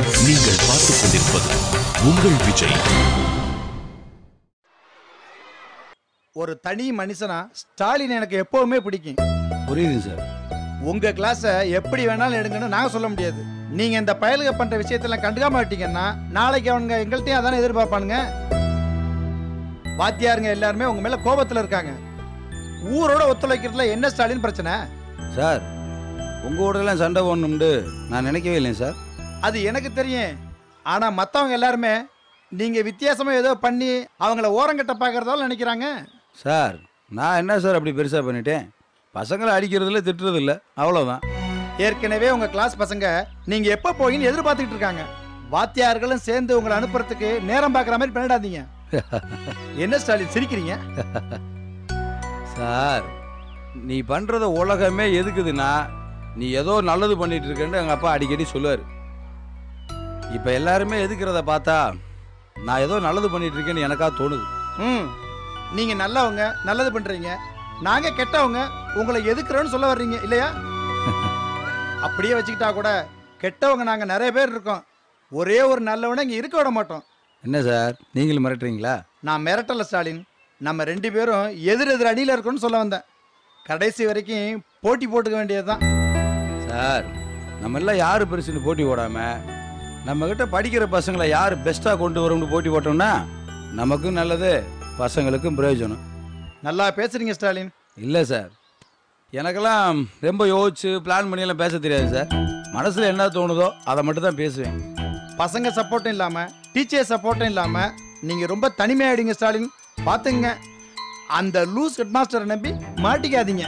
நீங்கள் பார்த்துக் கொண்டிருப்பது உங்கள் விஜய். ஒரு தனி மனுஷனா ஸ்டாலின் எனக்கு எப்பவுமே பிடிக்கும். புரியுது சார். உங்க கிளாஸை எப்படி வேணாலும் எடுங்கன்னு நாங்க சொல்ல முடியாது. நீங்க இந்த பயலுக பண்ற விஷயத்தெல்லாம் கண்டுக்காம விட்டீங்கன்னா நாளைக்கு அவனுங்க எங்கள்கிட்டயும் அதானே எதிர்பார்ப்பானுங்க. வாத்தியாருங்க எல்லாருமே உங்க மேல கோபத்துல இருக்காங்க. ஊரோட ஒத்துழைக்கிறதுல என்ன ஸ்டாலின் பிரச்சனை? சார் உங்களோடலாம் சண்டை போடணும்னு நான் நினைக்கவே இல்லைங்க சார். அது எனக்கு தெரியும். ஆனா மற்றவங்க எல்லாருமே நீங்க வித்தியாசமா ஏதோ பண்ணி அவங்கள ஓரங்கட்ட பார்க்கறதால நினைக்கிறாங்க. சார் நான் என்ன சார் அப்படி பெருசாக பண்ணிட்டேன்? பசங்களை அடிக்கிறதுல திட்டுறது இல்லை, அவ்வளோதான். ஏற்கனவே உங்க கிளாஸ் பசங்க நீங்க எப்போ போயின்னு எதிர்பார்த்துக்கிட்டு இருக்காங்க. வாத்தியார்களும் சேர்ந்து உங்களை அனுப்புறதுக்கு நேரம் பார்க்குற மாதிரி பண்ணிடாதீங்க. என்ன ஸ்டாலின் சிரிக்கிறீங்க? சார் நீ பண்ணுறத உலகமே எதுக்குதுன்னா நீ ஏதோ நல்லது பண்ணிட்டு இருக்கேன்னு எங்கள் அப்பா அடிக்கடி சொல்லுவார். இப்போ எல்லாருமே எதுக்கிறத பார்த்தா நான் ஏதோ நல்லது பண்ணிட்டு இருக்கேன்னு எனக்கா தோணுது. நீங்க நல்லவங்க, நல்லது பண்றீங்க. நாங்க கெட்டவங்க, உங்களை எதுக்குறோன்னு சொல்ல வர்றீங்க இல்லையா? அப்படியே வச்சுக்கிட்டா கூட கெட்டவங்க நாங்க நிறைய பேர் இருக்கோம். ஒரே ஒரு நல்லவனை இங்க இருக்க விட மாட்டோம். என்ன சார் நீங்களும் மிரட்டுறீங்களா? நான் மிரட்டல ஸ்டாலின். நம்ம 2 பேரும் எதிர் அணியில் இருக்கோம்னு சொல்ல வந்தேன். கடைசி வரைக்கும் போட்டி போட்டுக்க வேண்டியதுதான். சார் நம்ம எல்லாம் யாரு பெருசுன்னு போட்டி போடாமல் நம்மக்கிட்ட படிக்கிற பசங்களை யார் பெஸ்ட்டாக கொண்டு வரோம்னு போட்டி போட்டோம்னா நமக்கும் நல்லது, பசங்களுக்கும் பிரயோஜனம். நல்லா பேசுறீங்க ஸ்டாலின். இல்லை சார், எனக்கெல்லாம் ரொம்ப யோசிச்சு பிளான் பண்ணியெல்லாம் பேச தெரியாது சார். மனசில் என்ன தோணுதோ அதை மட்டும் தான் பேசுவேன். பசங்க சப்போர்ட்டும் இல்லாமல் டீச்சர் சப்போர்ட்டும் இல்லாமல் நீங்கள் ரொம்ப தனிமையாயிடுங்க ஸ்டாலின். பார்த்துங்க, அந்த லூஸ் ஹெட் மாஸ்டரை நம்பி மாட்டிக்காதீங்க.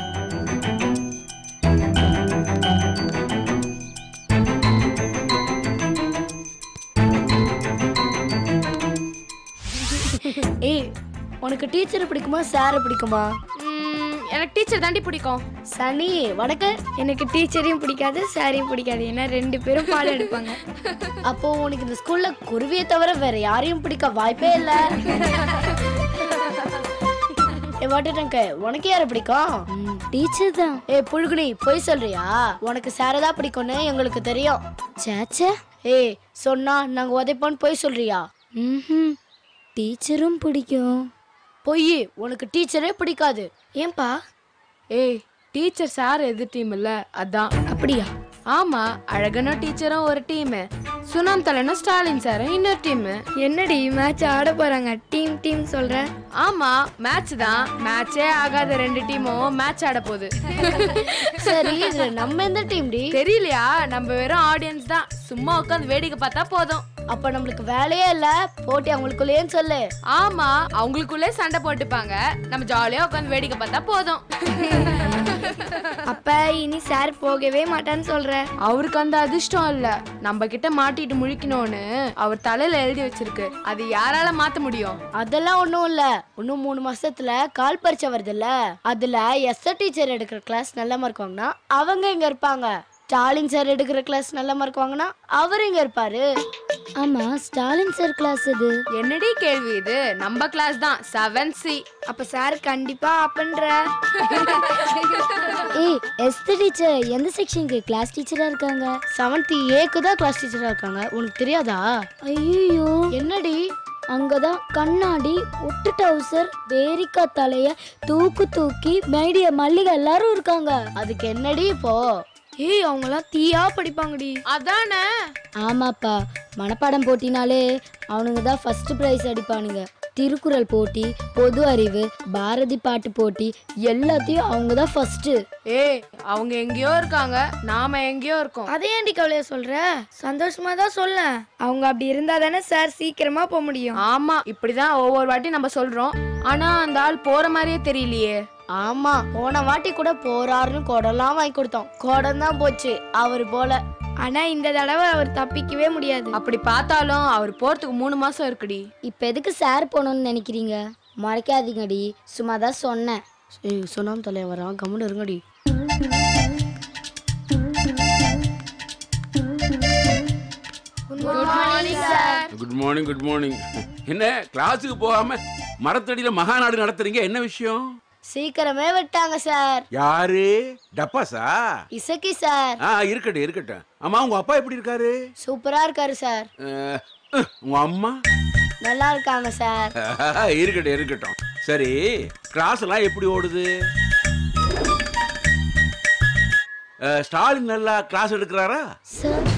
ஏய், உனக்கு டீச்சர் பிடிக்குமா சாரை பிடிக்குமா? எனக்கு டீச்சர் தாண்டி பிடிக்கும். சனி வணக்க. எனக்கு டீச்சரையும் பிடிக்காது சாரையும் பிடிக்காது. ஏன்னா 2 பேரும் பாடம் எடுப்பாங்க. அப்போ உனக்கு இந்த ஸ்கூல்ல குருவியை தவிர வேற யாரையும் பிடிக்க வாய்ப்பே இல்ல. உனக்கு யார பிடிக்கும்? டீச்சர் தான். புழுகுனி போய் சொல்றியா? உனக்கு சாரதா பிடிக்கும்னு எங்களுக்கு தெரியும். சேச்சே. சொன்னா நாங்க உதைப்போன்னு போய் சொல்றியா? டீச்சரும் பிடிக்கும். பொய், உனக்கு டீச்சரே பிடிக்காது. ஏன்பா? டீச்சர் சார் எதிர் டீம் இல்ல, அதான். அப்படியா? ஆமா, அழகனோ டீச்சரும் ஒரு டீம், சுனாம் தலைனோ ஸ்டாலின் சாரும் இன்னொரு டீம். என்னடி மேட்ச் ஆட போறாங்க, டீம் டீம் சொல்ற? ஆமா, மேட்ச் தான். மேட்சே ஆகாத 2 டீமும் மேட்ச் ஆட போகுது. சரி, நம்ம எந்த டீம் டி? தெரியலையா? நம்ம வெறும் ஆடியன்ஸ் தான். சும்மா உட்காந்து வேடிக்கை பார்த்தா போதும். அப்ப நம்மளுக்கு வேலையே இல்ல, போட்டி அவங்களுக்குள்ளே சொல்லு. ஆமா, அவங்களுக்குள்ளே சண்டை போட்டுப்பாங்க, நம்ம ஜாலியா உட்காந்து வேடிக்கை பார்த்தா போதும். அப்ப இனி சார் போகவே மாட்டான்னு சொல்ற? அவருக்கு அந்த அதிர்ஷ்டம் இல்ல. நம்ம கிட்ட மாட்டிட்டு முழிக்கணும்னு அவர் தலையில எழுதி வச்சிருக்கு. அது யாரால மாத்த முடியும்? அதெல்லாம் ஒண்ணும் இல்ல. இன்னும் 3 மாசத்துல கால் பரீட்சை வருது இல்ல, அதுல எஸ்ஆர் டீச்சர் எடுக்கிற கிளாஸ் நல்ல மார்க் வாங்கினா அவங்க இங்க இருப்பாங்க. ஸ்டாலின் சார் எடுக்கிற கிளாஸ் நல்ல மார்க் வாங்கினா அவர் இங்க இருப்பாரு. ஆமா, ஸ்டாலின் சார் கிளாஸ் இது. என்னடி கேள்வி இது? நம்ம கிளாஸ் தான் 7C. அப்ப சார் கண்டிப்பா அப்பன்ற. எஸ்ஆர் டீச்சர் எந்த செக்ஷனுக்கு கிளாஸ் டீச்சரா இருக்காங்க? 7th Aக்கு தான் கிளாஸ் டீச்சரா இருக்காங்க. உனக்கு தெரியாதா? ஐயோ, என்னடி? அங்கதான் கண்ணாடி, ஒட்டு டவுசர், பேரிக்கா தலைய தூக்கி மைடிய மல்லிகை எல்லாரும் இருக்காங்க. அதுக்கு என்னடி இப்போ? அவங்கெல்லாம் தீயா படிப்பாங்கடி. அதானே? ஆமாப்பா, மனப்பாடம் போட்டினாலே அவனுங்க தான் ஃபர்ஸ்ட் பிரைஸ் அடிப்பானுங்க. திருக்குறள் போட்டி, பொது அறிவு, பாரதி பாட்டு போட்டி எல்லாத்தையும் அவங்க தான் ஃபர்ஸ்ட். அவங்க எங்கேயோ இருக்காங்க, நாம எங்கேயோ இருக்கோம். அதே ஏன்டி கவலையா சொல்ற? சந்தோஷமா தான் சொல்ல. அவங்க அப்படி இருந்தா தானே சார் சீக்கிரமா போக முடியும். ஆமா, இப்படிதான் ஒவ்வொரு வாட்டி நம்ம சொல்றோம். ஆனா அந்த ஆள் போற மாதிரியே தெரியலையே. ஆமா, போன வாட்டி கூட போறாருன்னு கொடெல்லாம் வாங்கி கொடுத்தோம். கொடம் தான் போச்சு, அவரு போல. ஆனா இந்த தடவை அவர் தப்பிக்கவே முடியாது. அப்படி பார்த்தாலும் அவர் போறதுக்கு 3 மாசம் இருக்குடி. இப்ப எதுக்கு சார் போகணும்னு நினைக்கிறீங்க? மறைக்காதீங்கடி, சும்மா தான் சொன்னேன். சொன்னாம் தலைய வரான், கம்முன்னு இருங்கடி. Good morning. Good morning. என்ன கிளாஸுக்கு போகாம மரத்தடியில மகாநாடு நடத்துறீங்க? என்ன விஷயம்? சீக்கிரமே விட்டாங்க சார். யாரு? டப்பாசா? இசக்கி சார். இருக்கட்டும் இருக்கட்டும். அம்மா உங்க அப்பா எப்படி இருக்காரு? சூப்பரா இருக்காரு சார். உங்க அம்மா? நல்லா இருக்காங்க சார். இருக்கட்டும் இருக்கட்டும். சரி, கிளாஸ் எல்லாம் எப்படி ஓடுது? ஸ்டாலின் நல்லா கிளாஸ் எடுக்கிறாரா? சார்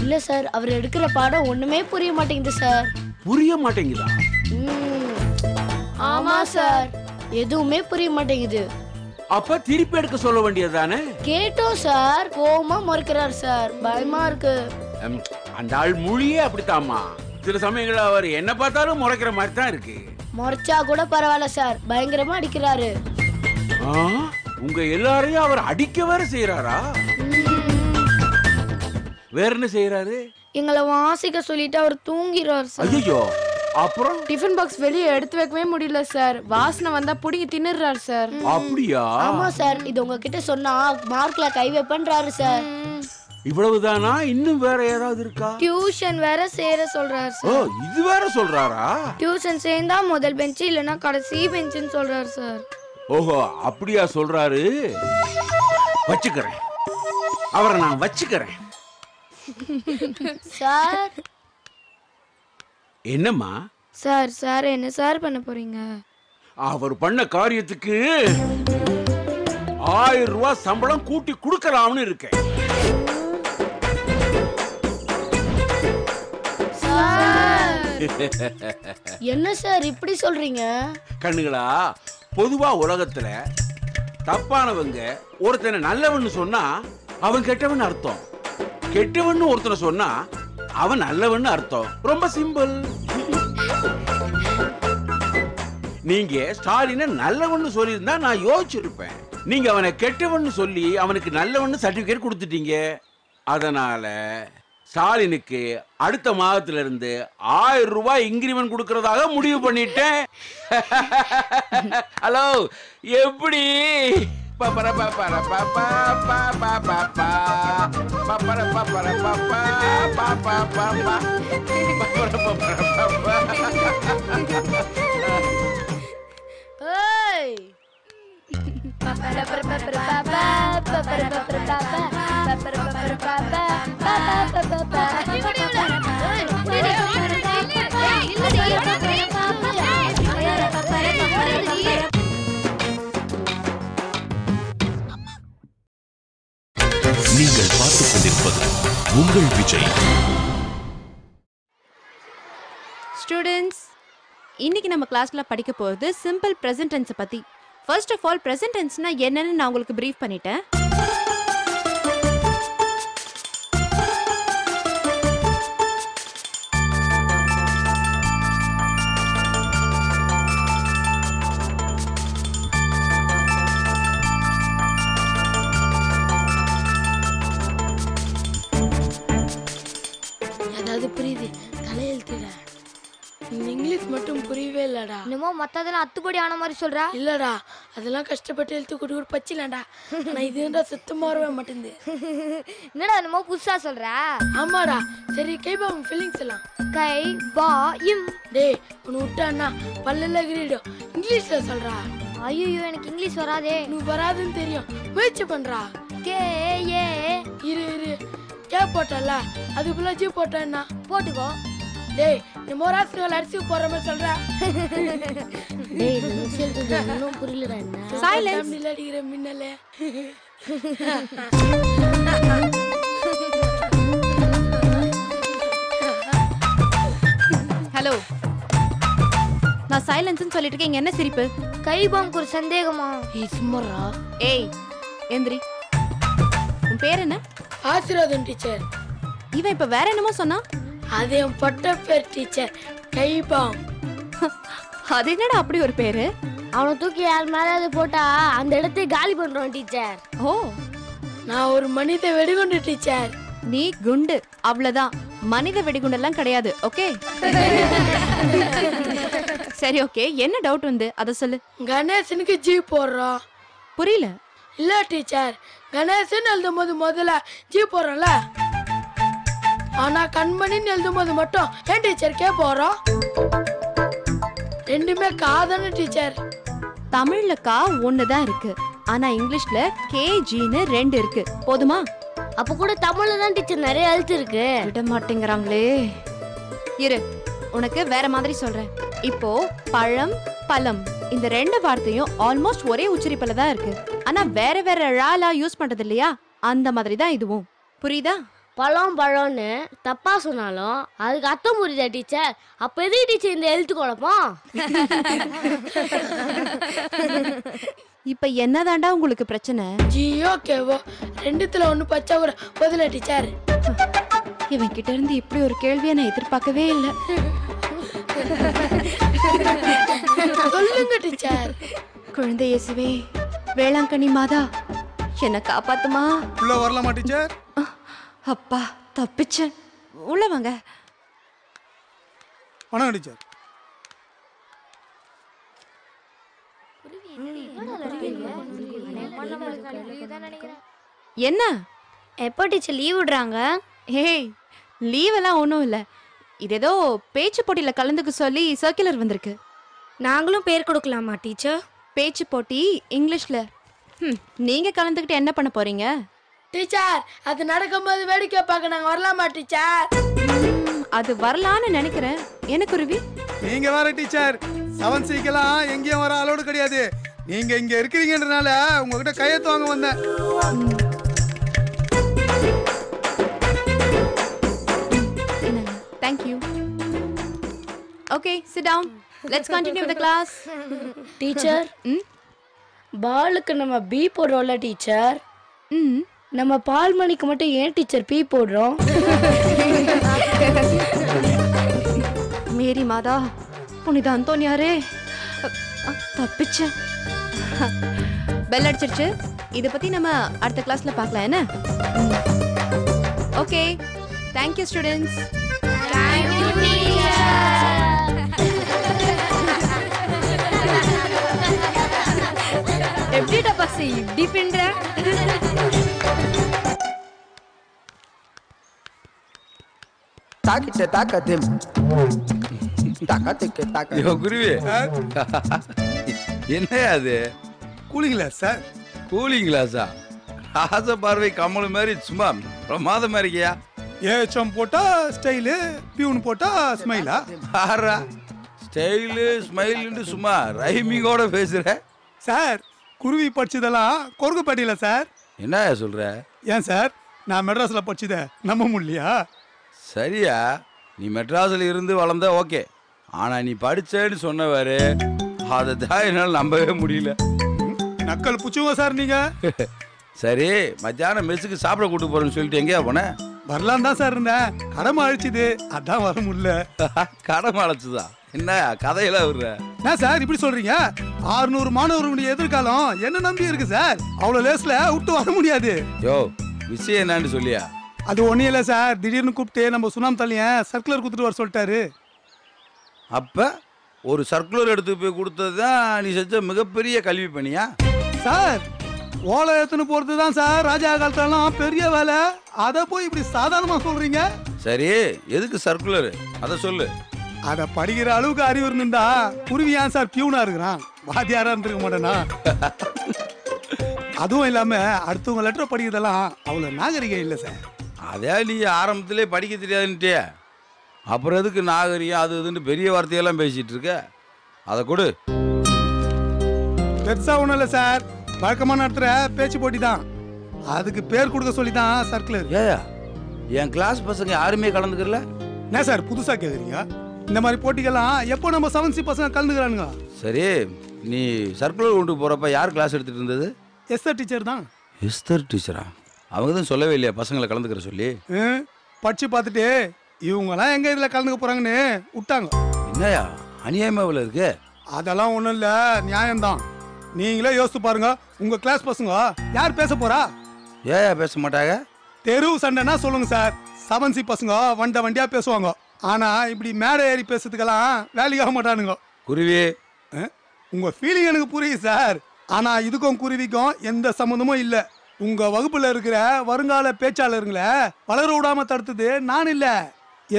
இல்ல சார், அவர் எடுக்கிற பாடம் ஒண்ணுமே புரிய மாட்டேங்குது சார். புரிய மாட்டேங்குதா? ஆமா சார், எதுவுமே புரிய மாட்டேங்குது. அப்ப திருப்பி எடுக்க சொல்ல வேண்டியதுதானே? கேட்டோம் சார், கோவமா மறுக்கிறார் சார். பயமா இருக்கு. அந்த ஆள் மொழியே அப்படித்தாம்மா. சில சமயங்கள் அவர் என்ன பார்த்தாலும் முறைக்கிற மாதிரி தான் இருக்கு. முறைச்சா கூட பரவாயில்ல சார், பயங்கரமா அடிக்கிறாரு. உங்க எல்லாரையும் அவர் அடிக்க வேற செய்யறாரா? வேற என்ன செய்யறாரு? எங்களை வாசிக்க சொல்லிட்டு அவர் தூங்கிறார் சார். ஐயோ, அப்புறம் டிஃபன் பாக்ஸ் வெளியே எடுத்து வைக்கவே முடியல சார். வாசனை வந்தா புடிங்கி தின்னுறாரு சார். அப்படியா? ஆமா சார், இது உங்ககிட்ட சொன்னா மார்க்ல கை வைப்பன்றாரு சார். இவ்வளவுதானா? இன்னும் வேற ஏதாவது இருக்கா? டியூஷன் வேற சேர சொல்றாரு ஓ, சார். இது வேற சொல்றாரா? டியூஷன் சேர்ந்தா முதல் பெஞ்ச் இல்லனா கடைசி பெஞ்ச்னு சொல்றாரு சார். ஓஹோ, அப்படியா சொல்றாரு? வச்சுக்கிறேன், அவரை நான் வச்சுக்கிறேன். சார் என்னம்மா? சார் சார் என்ன சார் பண்ண போறீங்க? அவர் பண்ண காரியத்துக்கு 1000 ரூபாய் சம்பளம் கூட்டி கொடுக்கலாம்னு இருக்கேன். என்ன சார் இப்படி சொல்றீங்க? கண்ணுங்களா, பொதுவா உலகத்துல தப்பானவங்க ஒருத்தனை நல்லவன்னு சொன்னா அவன் கெட்டவன் அர்த்தம். கெட்டவன் ஒருத்தனை சொன்னா அவன் நல்லவன் அர்த்தம். ரொம்ப சிம்பிள். நீங்க ஸ்டாலினை நல்லவன்னு சொல்லியிருந்தா நான் யோசிச்சிருப்பேன். நீங்க அவனை கெட்டவன்னு சொல்லி அவனுக்கு நல்லவன்னு சர்டிபிகேட் கொடுத்துட்டீங்க. அதனால ஸ்டாலினுக்கு அடுத்த மாதத்துல இருந்து 1000 ரூபாய் இன்கிரிமெண்ட் கொடுக்கறதாக முடிவு பண்ணிட்டேன். ஹலோ, எப்படி? நீங்கள் பார்த்துக் கொண்டிருப்பது உங்கள் விஜய். ஸ்டூடெண்ட்ஸ், இன்னைக்கு நம்ம கிளாஸ்ல படிக்க போறது சிம்பிள் பிரசன்ட் டென்ஸ் பத்தி. ஃபர்ஸ்ட் ஆஃப் ஆல், பிரசன்ட் டென்ஸ்னா என்னன்னு நான் உங்களுக்கு பிரீஃப் பண்ணிட்டேன். அதாவது புரியுது, தலையெழுத்துடா. இந்த இங்கிலீஷ் மட்டும் புரியவே இல்லடா. என்னமோ மத்ததெல்லாம் அத்துப்படி ஆன மாதிரி சொல்றா. இல்லடா, அதெல்லாம் கஷ்டப்பட்டு எழுத்து கொடுக்குற பச்சிலடா. நான் இதுன்றா சுத்தமா வரவே மாட்டேங்குது. என்னடா என்னமோ புதுசா சொல்ற? ஆமாடா. சரி, கைபா உன் ஃபீலிங்ஸ் எல்லாம். கை பா இம். டேய், உன்னை விட்டான்னா பல்லெல்லாம் கிரீடும். இங்கிலீஷ்ல சொல்றா. ஐயோ, எனக்கு இங்கிலீஷ் வராதே. நீ வராதுன்னு தெரியும், முயற்சி பண்றா. K A. இரு இரு, கே போட்டல அதுக்குள்ள ஜி போட்டேன்னா போட்டுக்கோ. டேய், நீ மோராஸ்கள் அரிசி போற மாதிரி சொல்ற. டேய், நீ சொல்றது இன்னும் புரியலடா. என்ன சைலன்ஸ். தமிழ்ல அடிக்கிற மின்னலே. ஹலோ, நான் சைலன்ஸ்னு சொல்லிட்டு இருக்கேன். இங்க என்ன சிரிப்பு? கைபாம்க்கு ஒரு சந்தேகமா? ஏய் சும்மாடா. ஏய் எந்திரி. உன் பேர் என்ன? ஆசீர்வாதம் டீச்சர். இவன் இப்ப வேற என்னமோ சொன்னா? அது என் பட்ட பேர் டீச்சர், கைபாம். அது என்னடா அப்படி ஒரு பேரு? அவனை தூக்கி யார் மேல போட்டா அந்த இடத்தை காலி பண்றோம் டீச்சர். ஓ, நான் ஒரு மனித வெடிகுண்டு டீச்சர். நீ குண்டு, அவ்வளவுதான். மனித வெடிகுண்டெல்லாம் கிடையாது. ஓகே சரி, ஓகே. என்ன டவுட் வந்து அத சொல்லு. கணேசனுக்கு ஜி போடுறோம். புரியல. இல்ல டீச்சர், கணேசன் எழுதும் போது முதல்ல ஜி போடுறோம்ல, ஆனா கண்மணின்னு எழுதும் போது மட்டும் ஏன் டீச்சர் கே போறோம்? ரெண்டுமே காதான டீச்சர். தமிழ்ல கா 1 தான் இருக்கு, ஆனா இங்கிலீஷ்ல கேஜின்னு 2 இருக்கு. போதுமா? அப்ப கூட தமிழ்ல தான் டீச்சர் நிறைய எழுத்து இருக்கு. விட மாட்டேங்கிறாங்களே. இரு, உனக்கு வேற மாதிரி சொல்றேன். இப்போ பழம் பழம் இந்த 2 வார்த்தையும் ஆல்மோஸ்ட் ஒரே உச்சரிப்புல தான் இருக்கு, ஆனா வேற வேற ழாலா யூஸ் பண்றது இல்லையா? அந்த மாதிரி தான் இதுவும். புரியுதா? பழம் பழம்னு தப்பா சொன்னாலும் அதுக்கு அர்த்தம் புரியுதா டீச்சர்? அப்ப எதுக்கு டீச்சர் இந்த எழுத்து குழப்பம்? இப்ப என்னதாண்டா உங்களுக்கு பிரச்சனை? ஜியோ கேவோ ரெண்டுத்துல ஒண்ணு பச்சா கூட பதில டீச்சர். இவன் கிட்ட இருந்து இப்படி ஒரு கேள்வியை நான் எதிர்பார்க்கவே இல்லை. சொல்லுங்க டீச்சர். குழந்தை இயேசுவே, வேளாங்கண்ணி மாதா, என்ன காப்பாத்துமா. உள்ள வரலாமா டீச்சர்? அப்பா தப்பிச்சேன். உள்ள வாங்க. வணக்கம் டீச்சர். என்ன எப்போ டீச்சர் லீவ் விடுறாங்க? ஏய், லீவ் எல்லாம் ஒன்றும் இல்லை. இது ஏதோ பேச்சு போட்டியில் கலந்துக்க சொல்லி சர்க்குலர் வந்திருக்கு. நாங்களும் பேர் கொடுக்கலாமா டீச்சர்? பேச்சு போட்டி இங்கிலீஷ்ல. நீங்க கலந்துக்கிட்டு என்ன பண்ண போறீங்க? டீச்சர் அது நடக்கும்போது வேடிக்கை பார்க்க நாங்க வரலாமா டீச்சர்? அது வரலான்னு நினைக்கிறேன். என்ன குருவி? நீங்க வேற டீச்சர், 7Cக்கெல்லாம் எங்கேயும் வர அலோடு கிடையாது. நீங்க இங்க இருக்கிறீங்கன்றனால உங்ககிட்ட கையெழுத்து வாங்க வந்தேன். Thank you. Okay, sit down. Let's continue with the class. Teacher பாலுக்கு நம்ம பி போடுறோம்ல டீச்சர், நம்ம பால்மணிக்கு மட்டும் ஏன் டீச்சர் பி போடுறோம்? மேரி மாதா, புனித அந்தோனியாரே, தப்பிச்சேன். பெல் அடிச்சிருச்சு. இதை பத்தி நம்ம அடுத்த கிளாஸ்ல பார்க்கலாம். என்ன? Okay, thank you students. எப்படி டபாக்ஸி இப்படி பின்ற? தாக்கிட்ட தாக்கத்திம் தாக்கத்துக்கு தாக்க. ஐயோ குருவி, என்ன அது? Cooling glass sir. கூலிங் கிளாஸா? ராச பார்வை கமல் மாதிரி சும்மா பிரமாதமா இருக்கியா? ஏச்சம் போட்டா ஸ்டைலு, பியூன் போட்டா ஸ்மைலா? ஆறா ஸ்டைலு ஸ்மைலுன்னு சும்மா ரைமிங்கோட பேசுற சார். குருவி படிச்சதெல்லாம் கொருக்குப்பேட்டையில சார். என்ன சொல்ற? ஏன் சார், நான் மெட்ராஸ்ல படிச்சத நம்ப முடியலையா? சரியா, நீ மெட்ராஸில் இருந்து வளர்ந்த ஓகே, ஆனா நீ படிச்சேன்னு சொன்னவாரு அதை தான் என்னால் நம்பவே முடியல. நக்கல் புச்சுங்க சார் நீங்க. சரி, மத்தியானம் மெஸ்ஸுக்கு சாப்பிட கூட்டு போறேன்னு சொல்லிட்டு எங்கேயா போனேன்? வரலாம் தான் சார் இருந்தேன், கடமை அழிச்சுது, அதான் வர முடியல. கடமை அழைச்சுதான் என்ன கதையெல்லாம் விடுற? என்ன சார் இப்படி சொல்றீங்க? 600 மாணவர்களுடைய எதிர்காலம் என்ன நம்பி இருக்கு சார். அவ்வளவு லேஸ்ல விட்டு வர முடியாது. யோ, விஷயம் என்னன்னு சொல்லியா? அது ஒன்றும் இல்லை சார், திடீர்னு கூப்பிட்டு நம்ம சுனாம் தலையன் சர்க்குலர் கொடுத்துட்டு வர சொல்லிட்டாரு. அப்போ ஒரு சர்க்குலர் எடுத்து போய் கொடுத்தது தான் நீ செஞ்ச மிகப்பெரிய கல்வி பணியா? சார், ஓலை ஏற்றுன்னு போகிறது தான் சார் ராஜா காலத்துலலாம் பெரிய வேலை. அதை போய் இப்படி சாதாரணமாக சொல்கிறீங்க. சரி, எதுக்கு சர்க்குலர் அதை சொல்லு. அதை படிக்கிற அளவுக்கு அறிவு இருந்துட்டா குருவி ஏன் சார் பியூனா இருக்கிறான், வாத்தியாரா இருந்திருக்க மாட்டேனா? அதுவும் இல்லாமல் அடுத்தவங்க லெட்டர் படிக்கிறதெல்லாம் அவ்வளோ நாகரிகம் இல்லை சார். அதே நீ ஆரம்பத்திலே படிக்க தெரியாதுன்ட்டே, அப்புறம் எதுக்கு நாகரிகம் அது இதுன்னு பெரிய வார்த்தையெல்லாம் பேசிட்டு இருக்க? அதை கொடு. பெருசா ஒன்றும் இல்லை சார், வழக்கமாக நடத்துகிற பேச்சு போட்டி தான். அதுக்கு பேர் கொடுக்க சொல்லி தான் சர்க்குலர். ஏயா, என் கிளாஸ் பசங்க யாருமே கலந்துக்கல? என்ன சார் புதுசாக கேட்குறீங்க? இந்த மாதிரி போட்டிகள்லாம் எப்போ நம்ம 7C பசங்க கலந்துக்கிறானுங்க. சரி, நீ சர்க்குலர் கொண்டு போகிறப்ப யார் கிளாஸ் எடுத்துகிட்டு இருந்தது? எஸ்தர் டீச்சர் தான். எஸ்தர் டீச்சரா? அவங்க தான் சொல்லவே இல்லையா பசங்களை கலந்துக்கிற சொல்லி? படிச்சு பார்த்துட்டு இவங்கெல்லாம் எங்கே இதில் கலந்துக்க போகிறாங்கன்னு விட்டாங்க. என்னையா அநியாயமாவில் இருக்கு? அதெல்லாம் ஒன்றும் இல்லை, நியாயம்தான். நீங்களே யோசித்து பாருங்க, உங்கள் கிளாஸ் பசங்க யார் பேச போகிறா? ஏயா பேச மாட்டாங்க? தெருவு சண்டைன்னா சொல்லுங்க சார், 7C பசங்க வண்டியாக பேசுவாங்க. ஆனால் இப்படி மேடை ஏறி பேசுறதுக்கெல்லாம் வேலைக்காக மாட்டானுங்க. குருவி, உங்கள் ஃபீலிங் எனக்கு புரியுது சார், ஆனால் இதுக்கும் குருவிக்கும் எந்த சம்மந்தமும் இல்லை. உங்கள் வகுப்பில் இருக்கிற வருங்கால பேச்சாளருங்களை வளர விடாமல் தடுத்தது நான் இல்லை,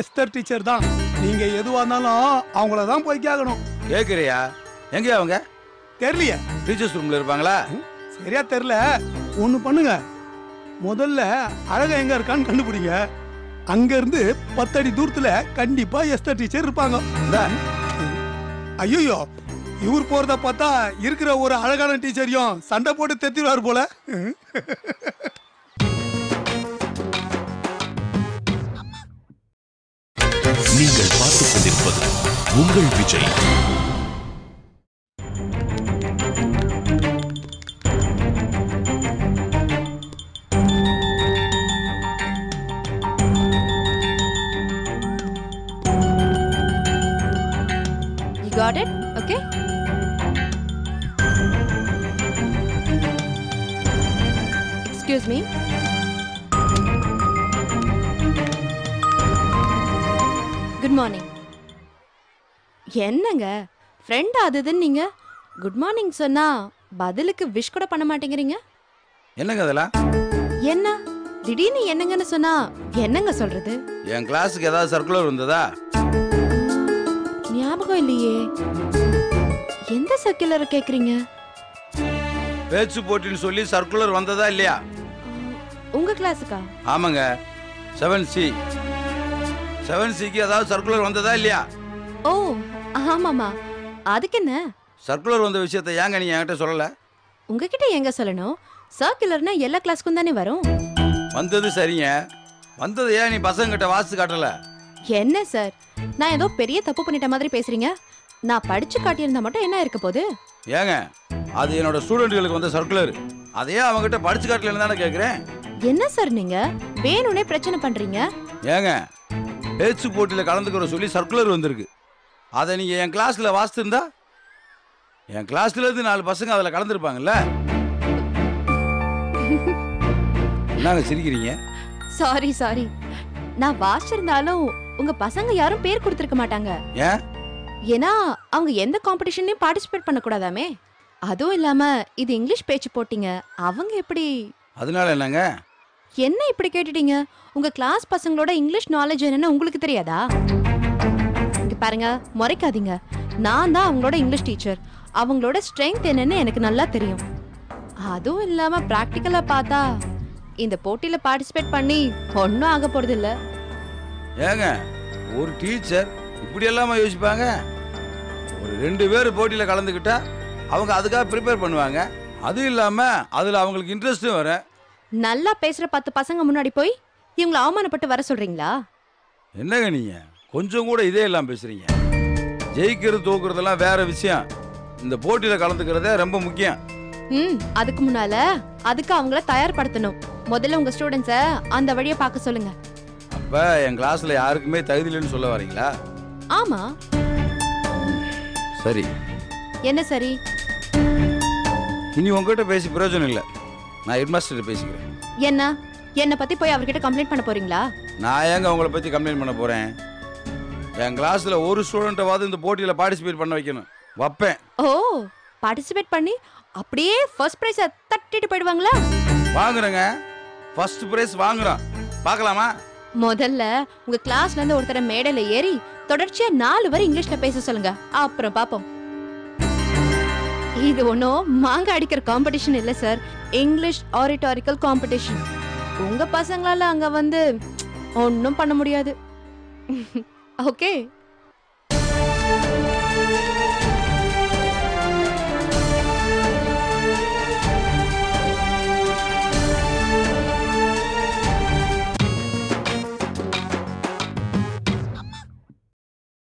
எஸ்தர் டீச்சர் தான். நீங்கள் எதுவாக இருந்தாலும் அவங்கள தான் போய் கேட்கணும். கேட்குறியா? எங்கேயா அவங்க? தெரியலையே. டீச்சர்ஸ் ரூம்ல இருப்பாங்களா? சரியா தெரியல. ஒண்ணு பண்ணுங்க, முதல்ல அழகா எங்க இருக்கான்னு கண்டுபிடிங்க. அங்க இருந்து 10 அடி தூரத்துல கண்டிப்பா எஸ்தர் டீச்சர் இருப்பாங்க. ஐயோ, இவர் போறத பார்த்தா இருக்கிற ஒரு அழகான டீச்சரையும் சண்டை போட்டு தெத்திடுவார் போல. நீங்கள் பார்த்துக் கொண்டிருப்பது உங்கள் Vijay. You got it? Okay? Excuse me. Good morning. என்னங்க ஃப்ரெண்ட் அதுதுன்னு நீங்க குட் மார்னிங் சொன்னா பதிலுக்கு விஷ் கூட பண்ண மாட்டேங்கிறீங்க. என்னங்க அதெல்லாம்? என்ன திடீர்னு என்னங்கன்னு சொன்னா என்னங்க சொல்றது? என் கிளாஸுக்கு ஏதாவது சர்க்குலர் வந்ததா? ஞாபகம் இல்லையே. எந்த சர்க்குலர் கேக்குறீங்க? பேச்சு போட்டின்னு சொல்லி சர்க்குலர் வந்ததா இல்லையா? உங்க கிளாஸுக்கா? ஆமாங்க, 7C. 7Cக்கு ஏதாவது சர்க்குலர் வந்ததா இல்லையா? ஓ ஆமாமா. அதுக்கு என்ன? சர்க்குலர் வந்த விஷயத்தை ஏங்க நீங்க என்கிட்ட சொல்லல? உங்ககிட்ட எங்க சொல்லணும்? சர்க்குலர்னா எல்லா கிளாஸ்க்கும் தானே வரும். வந்தது சரிங்க, வந்தது ஏன் நீ பசங்க கிட்ட வாசித்து காட்டல? என்ன சார், நான் ஏதோ பெரிய தப்பு பண்ணிட்ட மாதிரி பேசுறீங்க. நான் படிச்சு காட்டியிருந்தா மட்டும் என்ன இருக்க போகுது? ஏங்க அது என்னோட ஸ்டூடெண்ட்களுக்கு வந்த சர்க்குலர், அதையே அவங்ககிட்ட படிச்சு காட்டலன்னு தானே கேட்குறேன். என்ன சார் நீங்க வேணும்னே பிரச்சனை பண்றீங்க? ஏங்க பேச்சு போட்டியில் கலந்துக்கிற சொல்லி சர்க்குலர் வந்திருக்கு, அதை நீங்கள் என் கிளாஸில் வாசித்திருந்தா என் கிளாஸ்ல இருந்து 4 பசங்க அதில் கலந்துருப்பாங்கல்ல. என்னங்க சிரிக்கிறீங்க? சாரி சாரி, நான் வாசிச்சிருந்தாலும் உங்க பசங்க யாரும் பேர் கொடுத்துருக்க மாட்டாங்க. ஏன்? ஏன்னா அவங்க எந்த காம்படிஷன்லயும் பார்ட்டிசிபேட் பண்ணக்கூடாதாமே. அதுவும் இல்லாம இது இங்கிலீஷ் பேச்சு போட்டிங்க, அவங்க எப்படி? அதனால என்னங்க? என்ன இப்படி கேட்டுட்டீங்க? உங்க கிளாஸ் பசங்களோட இங்கிலீஷ் நாலேஜ் என்னன்னு உங்களுக்கு தெரியாதா? இங்க பாருங்க, முறைக்காதீங்க. நான் தான் அவங்களோட இங்கிலீஷ் டீச்சர், அவங்களோட ஸ்ட்ரென்த் என்னன்னு எனக்கு நல்லா தெரியும். அதுவும் இல்லாம பிராக்டிக்கலா பார்த்தா இந்த போட்டியில பார்ட்டிசிபேட் பண்ணி ஒன்னும் ஆக போறது இல்ல. ஏங்க ஒரு டீச்சர் இப்படி எல்லாமா யோசிப்பாங்க? ஒரு 2 பேர் போட்டியில் கலந்துக்கிட்டா அவங்க அதுக்காக ப்ரிப்பேர் பண்ணுவாங்க. அதுவும் இல்லாம அதுல அவங்களுக்கு இன்ட்ரெஸ்டும் வரும். நல்லா பேசுற 10 பசங்க முன்னாடி போய் இவங்களை அவமானப்பட்டு வர சொல்றீங்களா? என்னங்க நீங்க கொஞ்சம் கூட இதே எல்லாம் பேசுறீங்க? ஜெயிக்கிறது தோக்குறதெல்லாம் வேற விஷயம், இந்த போட்டியில கலந்துக்கிறதே ரொம்ப முக்கியம். அதுக்கு முன்னால அதுக்கு அவங்கள தயார்படுத்தணும். முதல்ல உங்க ஸ்டூடெண்ட்ஸ அந்த வழியை பார்க்க சொல்லுங்க. அப்ப என் கிளாஸ்ல யாருக்குமே தகுதி இல்லைன்னு சொல்ல வரீங்களா? ஆமா. சரி. என்ன சரி? இனி உங்ககிட்ட பேசி பிரயோஜனம் இல்லை, நான் ஹெட்மாஸ்டர் பேசிக்கிறேன். என்ன பத்தி போய் அவர்கிட்ட கம்ப்ளைண்ட் பண்ண போறீங்களா? நான் ஏங்க உங்களை பத்தி கம்ப்ளைண்ட் பண்ண போறேன்? என் கிளாஸ்ல ஒரு ஸ்டூடெண்ட்டாவது இந்த போட்டியில பார்ட்டிசிபேட் பண்ண வைக்கணும், வைப்பேன். ஓ, பார்ட்டிசிபேட் பண்ணி அப்படியே ஃபர்ஸ்ட் பிரைஸ் தட்டிட்டு போயிடுவாங்களா? வாங்குறேங்க, ஃபர்ஸ்ட் பிரைஸ் வாங்குறோம், பார்க்கலாமா? முதல்ல உங்க கிளாஸ்ல இருந்து ஒருத்தர மேடையில ஏறி தொடர்ச்சியா 4 வரை இங்கிலீஷ்ல பேச சொல்லுங்க, அப்புறம் பாப்போம். இது ஒன்னும் மாங்க அடிக்கிற காம்படிஷன் இல்ல சார், இங்கிலீஷ் ஆரிட்டாரிக்கல் காம்படிஷன். உங்க பசங்களால அங்க வந்து ஒன்னும் பண்ண முடியாது. ஓகே.